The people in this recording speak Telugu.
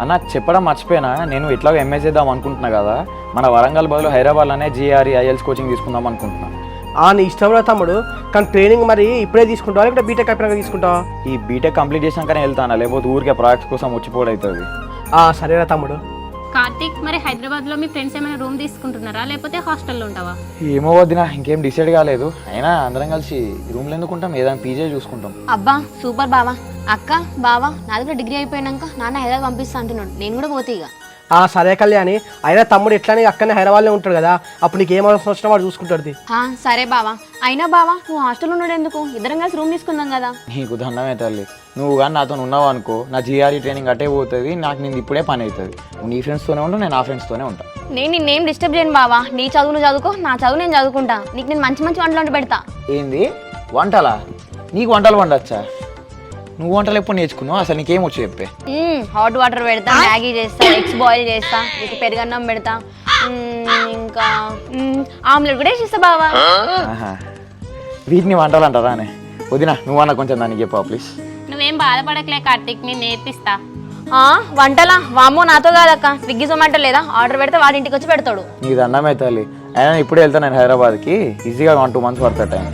అన్న చెప్పడం మర్చిపోయినా, నేను ఇట్లాగ ఎంఎస్ చేద్దాం అనుకుంటున్నా కదా, మన వరంగల్ బదులు హైదరాబాద్లోనే జీఆర్ఈ ఐఎల్స్ కోచింగ్ తీసుకుందాం అనుకుంటున్నాను. నీ ఇష్టం రా తమ్ముడు, కానీ ట్రైనింగ్ మరి ఇప్పుడే తీసుకుంటావా లేకపోతే బీటెక్ అయిపోయినాక తీసుకుంటావా? ఈ బీటెక్ కంప్లీట్ చేసినాకనే వెళ్తానా, లేకపోతే ఊరికే ప్రాజెక్ట్స్ కోసం వచ్చిపోవడవుతుంది. సరేరా తమ్ముడు. కార్తీక్, మరి హైదరాబాద్లో మీ ఫ్రెండ్స్ ఏమైనా రూమ్ తీసుకుంటున్నారా లేకపోతే హాస్టల్లో ఉంటావా? ఏమో వద్దినా, ఇంకేం డిసైడ్ కాలేదు. అయినా అందరం కలిసి రూమ్లో ఎందుకుంటాం, ఏదైనా పీజే చూసుకుంటాం. అబ్బా సూపర్ బావా. అక్క బావా, నాది కూడా డిగ్రీ అయిపోయినాక నాన్న హైదరాబాద్ పంపిస్తా అంటున్నాడు, నేను కూడా పోతే ఇక. సరే కళ్యాణి, అయినా తమ్ముడు ఎట్లానే అక్కడనే హైదరాబాద్లో ఉంటాడు కదా, అప్పుడు నీకు ఏం అవసరం వచ్చినా వాడు చూసుకుంటాడు. సరే బావా. అయినా బావా, నువ్వు హాస్టల్లో ఉన్నాడు ఎందుకు? ఇద్దరం కలిసి రూమ్ తీసుకుందాం కదా. నీకు దండమే తల్లి, నువ్వు కానీ నాతో ఉన్నావు అనుకో, నా జీఆర్ఈ ట్రైనింగ్ అట్టే పోతుంది, నాకు నేను ఇప్పుడే పని అవుతుంది. నువ్వు నీ ఫ్రెండ్స్తోనే ఉంటావు, నేను నా ఫ్రెండ్స్తోనే ఉంటాను. నేను నిన్నేం డిస్టర్బ్ చేయను బావా. నీ చదువు నువ్వు చదువుకో, నా చదువు నేను చదువుకుంటా. నీకు నేను మంచి మంచి వంటలు వండి పెడతా. ఏంది వంటలా? నీకు వంటలు వండొచ్చా? నువ్వు వంటలు ఎప్పుడు నేర్చుకున్నావు? అసలు నీకేం వచ్చి చెప్పే. హాట్ వాటర్ పెడతా, మ్యాగీ చేస్తా, ఎగ్స్ బాయిల్ చేస్తా, నీకు పెరుగన్నం పెడతా, ఇంకా ఆమ్లెట్ కూడా వేసిస్తా బావా. వీటిని వంటలు అంటారా అని? వదినా నువ్వన్నా కొంచెం దానికి చెప్పావు ప్లీజ్. నువ్వేం బాధపడకలే కార్తీక్, నేను నేర్పిస్తా. వంటలా? వామ్మో, నాతో కాదక్క. స్విగ్గీ జొమాటో లేదా, ఆర్డర్ పెడితే వాడి ఇంటికి వచ్చి పెడతాడు. నీకు దండమే తల్లి. అయినా ఇప్పుడే వెళ్తాను నేను హైదరాబాద్కి, ఈజీగా 1-2 months పడుతుంది టైం.